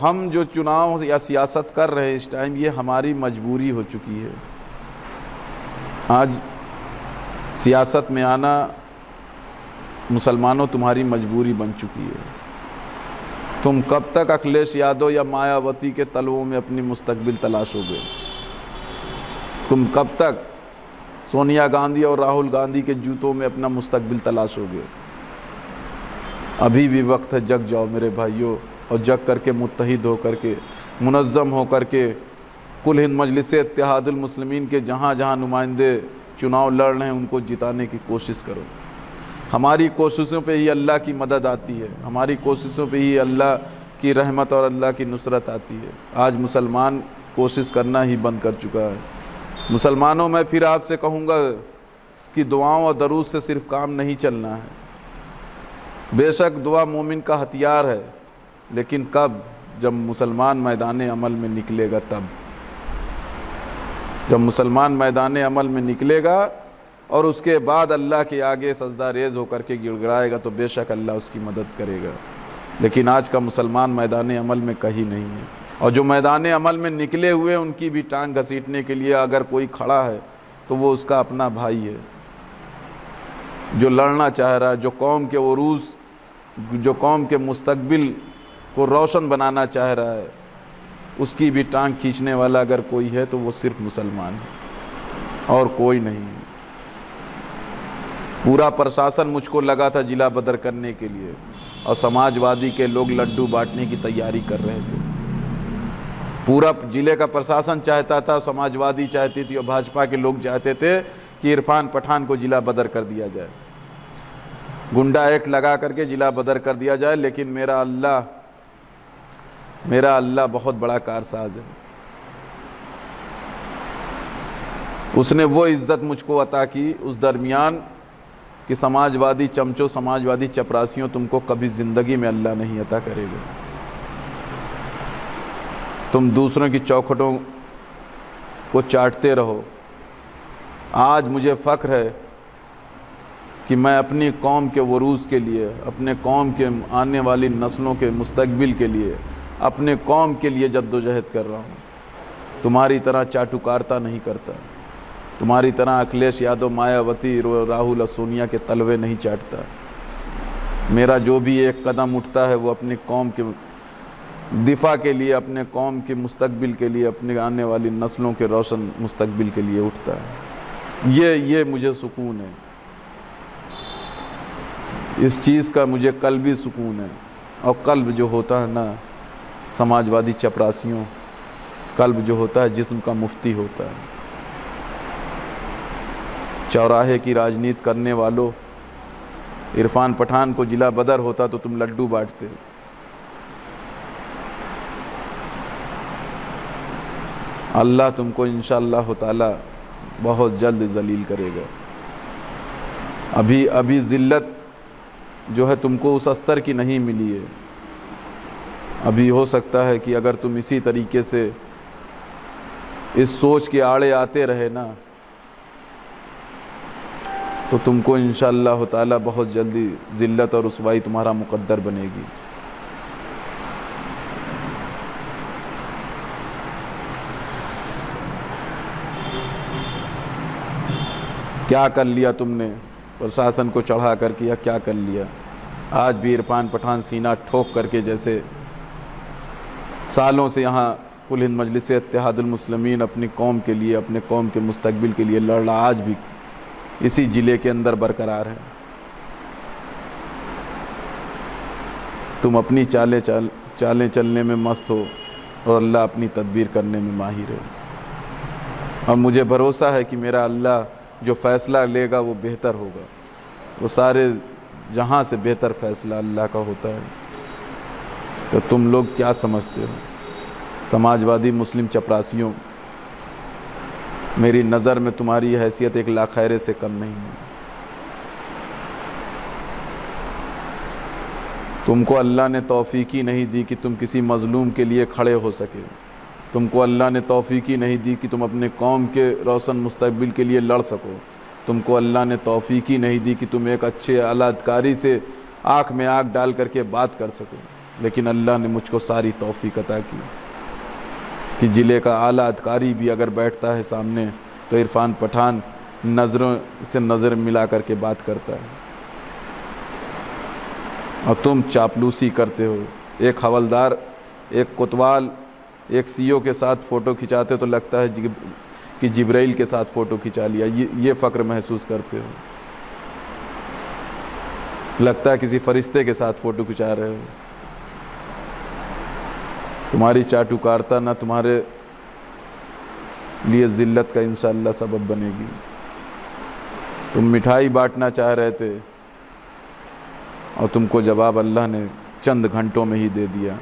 ہم جو چناؤ یا سیاست کر رہے ہیں اس ٹائم، یہ ہماری مجبوری ہو چکی ہے۔ آج سیاست میں آنا مسلمانوں تمہاری مجبوری بن چکی ہے۔ تم کب تک اکھلیش یادو یا مایاوتی کے تلووں میں اپنی مستقبل تلاشو گے؟ تم کب تک سونیا گاندھی اور راہل گاندھی کے جوتوں میں اپنا مستقبل تلاشو گے؟ ابھی بھی وقت ہے، جگ جاؤ میرے بھائیوں، اور جگ کر کے متحد ہو کر کے، منظم ہو کر کے، کل ہند مجلس اتحاد المسلمین کے جہاں جہاں نمائندے چناؤ لڑ رہے ہیں ان کو جتانے کی کوشش کرو۔ ہماری کوششوں پہ ہی اللہ کی مدد آتی ہے، ہماری کوششوں پہ ہی اللہ کی رحمت اور اللہ کی نصرت آتی ہے۔ آج مسلمان کوشش کرنا ہی بند کر چکا ہے۔ مسلمانوں، میں پھر آپ سے کہوں گا کہ دعاؤں اور درود سے صرف کام نہیں چلنا ہے۔ بے شک دعا مومن کا ہتھیار ہے، لیکن کب؟ جب مسلمان میدان عمل میں نکلے گا تب۔ جب مسلمان میدان عمل میں نکلے گا اور اس کے بعد اللہ کے آگے سجدہ ریز ہو کر کے گڑ گڑائے گا تو بے شک اللہ اس کی مدد کرے گا۔ لیکن آج کا مسلمان میدان عمل میں کہیں نہیں ہے، اور جو میدان عمل میں نکلے ہوئے ان کی بھی ٹانگ گھسیٹنے کے لیے اگر کوئی کھڑا ہے تو وہ اس کا اپنا بھائی ہے، جو لڑنا چاہ رہا ہے، جو قوم کے عروج، جو قوم کے مستقبل کو روشن بنانا چاہ رہا ہے، اس کی بھی ٹانگ کھینچنے والا اگر کوئی ہے تو وہ صرف مسلمان ہے اور کوئی نہیں ہے۔ پورا پرشاسن مجھ کو لگا تھا ضلع بدر کرنے کے لیے، اور سماج وادی کے لوگ لڈو بانٹنے کی تیاری کر رہے تھے۔ پورا ضلع کا پرشاسن چاہتا تھا، سماج وادی چاہتی تھی اور بھاجپا کے لوگ چاہتے تھے کہ عرفان پٹھان کو ضلع بدر کر دیا جائے، گنڈا ایکٹ لگا کر کے ضلع بدر کر دیا جائے۔ لیکن میرا اللہ بہت بڑا کارساز ہے۔ اس نے وہ عزت مجھ کو عطا کی اس درمیان کہ سماج وادی چمچوں، سماج وادی چپراسیوں تم کو کبھی زندگی میں اللہ نہیں عطا کرے گا۔ تم دوسروں کی چوکھٹوں کو چاٹتے رہو۔ آج مجھے فخر ہے کہ میں اپنی قوم کے عروج کے لیے، اپنے قوم کے آنے والی نسلوں کے مستقبل کے لیے، اپنے قوم کے لیے جدوجہد کر رہا ہوں۔ تمہاری طرح چاٹوکارتا نہیں کرتا، تمہاری طرح اکھلیش یادو، مایاوتی، راہل اور سونیا کے تلوے نہیں چاٹتا۔ میرا جو بھی ایک قدم اٹھتا ہے وہ اپنی قوم کے دفاع کے لیے، اپنے قوم کے مستقبل کے لیے، اپنے آنے والی نسلوں کے روشن مستقبل کے لیے اٹھتا ہے۔ یہ مجھے سکون ہے، اس چیز کا مجھے قلبی سکون ہے۔ اور قلب جو ہوتا ہے نا سماج وادی چپراسیوں، قلب جو ہوتا ہے جسم کا مفتی ہوتا ہے۔ چوراہے کی راجنیت کرنے والوں، عرفان پٹھان کو ضلع بدر ہوتا تو تم لڈو بانٹتے۔ اللہ تم کو انشاءاللہ تعالی بہت جلد ذلیل کرے گا۔ ابھی ذلت جو ہے تم کو اس استر کی نہیں ملی ہے۔ ابھی ہو سکتا ہے کہ اگر تم اسی طریقے سے اس سوچ کے آڑے آتے رہے نا تو تم کو انشاءاللہ تعالی بہت جلدی ذلت اور رسوائی تمہارا مقدر بنے گی۔ کیا کر لیا تم نے پرشاسن کو چڑھا کر کے، یا کیا کر لیا؟ آج بھی عرفان پٹھان سینہ ٹھوک کر کے، جیسے سالوں سے یہاں کل ہند مجلس اتحاد المسلمین اپنی قوم کے لیے، اپنے قوم کے مستقبل کے لیے لڑ رہا، آج بھی اسی ضلع کے اندر برقرار ہے۔ تم اپنی چالیں چلنے میں مست ہو اور اللہ اپنی تدبیر کرنے میں ماہر ہے۔ اور مجھے بھروسہ ہے کہ میرا اللہ جو فیصلہ لے گا وہ بہتر ہوگا، وہ سارے جہاں سے بہتر فیصلہ اللہ کا ہوتا ہے۔ تو تم لوگ کیا سمجھتے ہو؟ سماج وادی مسلم چپراسیوں، میری نظر میں تمہاری حیثیت ایک لاخیرے سے کم نہیں ہے۔ تم کو اللہ نے توفیق ہی نہیں دی کہ تم کسی مظلوم کے لیے کھڑے ہو سکے، تم کو اللہ نے توفیق ہی نہیں دی کہ تم اپنے قوم کے روشن مستقبل کے لیے لڑ سکو، تم کو اللہ نے توفیق ہی نہیں دی کہ تم ایک اچھے اعلیٰ ادکاری سے آنکھ میں آنکھ ڈال کر کے بات کر سکو۔ لیکن اللہ نے مجھ کو ساری توفیق عطا کی کہ ضلع کا اعلیٰ ادھکاری بھی اگر بیٹھتا ہے سامنے تو عرفان پٹھان نظروں سے نظر ملا کر کے بات کرتا ہے، اور تم چاپلوسی کرتے ہو۔ ایک حوالدار، ایک کوتوال، ایک سی او کے ساتھ فوٹو کھنچاتے تو لگتا ہے کہ جبرائیل کے ساتھ فوٹو کھنچا لیا، یہ فخر محسوس کرتے ہو، لگتا ہے کسی فرشتے کے ساتھ فوٹو کھنچا رہے ہو۔ تمہاری چاٹوکارتا نہ تمہارے لیے ذلت کا انشاءاللہ سبب بنے گی۔ تم مٹھائی بانٹنا چاہ رہے تھے اور تم کو جواب اللہ نے چند گھنٹوں میں ہی دے دیا۔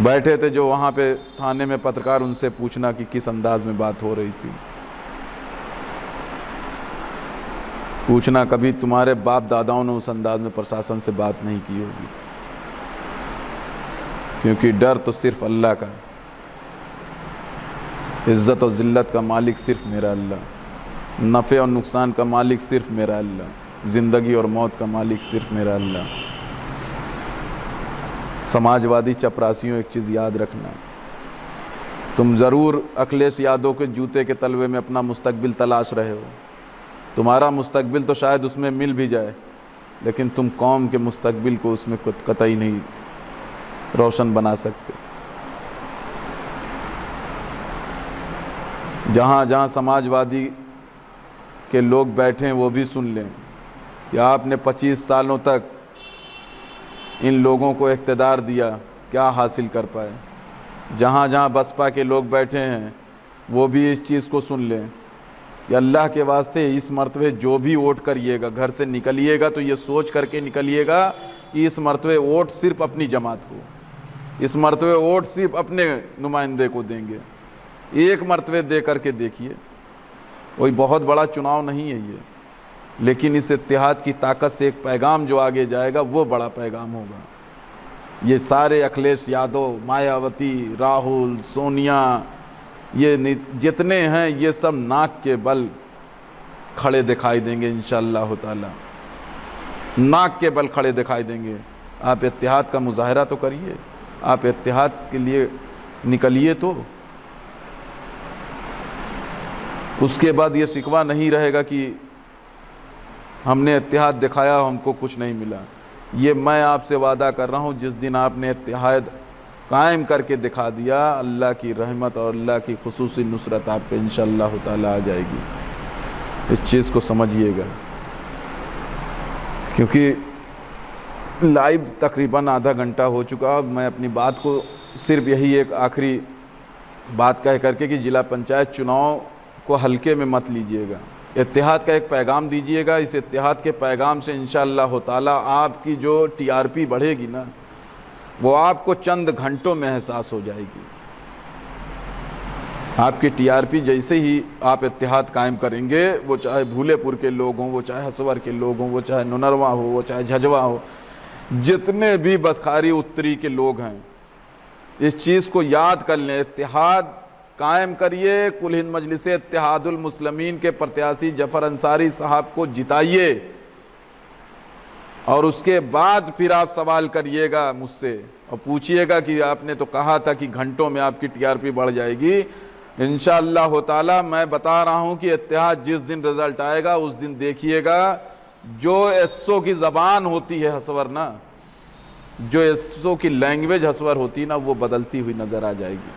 بیٹھے تھے جو وہاں پہ تھانے میں پترکار، ان سے پوچھنا کہ کس انداز میں بات ہو رہی تھی، پوچھنا کبھی تمہارے باپ داداؤں نے اس انداز میں پرشاسن سے بات نہیں کی ہوگی، کیونکہ ڈر تو صرف اللہ کا، عزت و ذلت کا مالک صرف میرا اللہ، نفع اور نقصان کا مالک صرف میرا اللہ، زندگی اور موت کا مالک صرف میرا اللہ۔ سماجوادی چپراسیوں ایک چیز یاد رکھنا، تم ضرور اکھلیش یادو کے جوتے کے تلوے میں اپنا مستقبل تلاش رہے ہو، تمہارا مستقبل تو شاید اس میں مل بھی جائے، لیکن تم قوم کے مستقبل کو اس میں قطعی نہیں روشن بنا سکتے۔ جہاں جہاں سماجوادی کے لوگ بیٹھے ہیں وہ بھی سن لیں کہ آپ نے 25 سالوں تک ان لوگوں کو اقتدار دیا، کیا حاصل کر پائے۔ جہاں جہاں بسپا کے لوگ بیٹھے ہیں وہ بھی اس چیز کو سن لیں کہ اللہ کے واسطے اس مرتبہ جو بھی ووٹ کریے گا، گھر سے نکلیے گا تو یہ سوچ کر کے نکلیے گا کہ اس مرتبہ ووٹ صرف اپنی جماعت کو، اس مرتبہ ووٹ صرف اپنے نمائندے کو دیں گے۔ ایک مرتبہ دے کر کے دیکھیے، کوئی بہت بڑا چناؤ نہیں ہے یہ، لیکن اس اتحاد کی طاقت سے ایک پیغام جو آگے جائے گا وہ بڑا پیغام ہوگا۔ یہ سارے اکھلیش یادو، مایاوتی، راہل، سونیا، یہ جتنے ہیں یہ سب ناک کے بل کھڑے دکھائی دیں گے انشاءاللہ تعالی، ناک کے بل کھڑے دکھائی دیں گے۔ آپ اتحاد کا مظاہرہ تو کریے، آپ اتحاد کے لیے نکلیے، تو اس کے بعد یہ شکوہ نہیں رہے گا کہ ہم نے اتحاد دکھایا ہم کو کچھ نہیں ملا۔ یہ میں آپ سے وعدہ کر رہا ہوں، جس دن آپ نے اتحاد قائم کر کے دکھا دیا، اللہ کی رحمت اور اللہ کی خصوصی نصرت آپ پہ انشاءاللہ تعالی آ جائے گی۔ اس چیز کو سمجھیے گا، کیونکہ لائیو تقریباً آدھا گھنٹہ ہو چکا۔ میں اپنی بات کو صرف یہی ایک آخری بات کہہ کر کے کہ ضلع پنچایت چناؤ کو ہلکے میں مت لیجئے گا، اتحاد کا ایک پیغام دیجئے گا۔ اس اتحاد کے پیغام سے انشاءاللہ تعالی آپ کی جو ٹی آر پی بڑھے گی نا، وہ آپ کو چند گھنٹوں میں احساس ہو جائے گی۔ آپ کی ٹی آر پی جیسے ہی آپ اتحاد قائم کریں گے، وہ چاہے بھولے پور کے لوگ ہوں، وہ چاہے ہسور کے لوگ ہوں، وہ چاہے ننروا ہو، وہ چاہے جھجوا ہو، جتنے بھی بسکھاری اتری کے لوگ ہیں، اس چیز کو یاد کر لیں، اتحاد قائم کریے، کل ہند مجلس اتحاد المسلمین کے پرتیاشی ظفر انصاری صاحب کو جتائیے، اور اس کے بعد پھر آپ سوال کریے گا مجھ سے اور پوچھئے گا کہ آپ نے تو کہا تھا کہ گھنٹوں میں آپ کی ٹی آر پی بڑھ جائے گی۔ انشاءاللہ تعالی میں بتا رہا ہوں کہ اتحاد جس دن رزلٹ آئے گا اس دن دیکھیے گا، جو ایس او کی زبان ہوتی ہے ہسور نا، جو ایس او کی لینگویج ہسور ہوتی ہے نا، وہ بدلتی ہوئی نظر آ جائے گی۔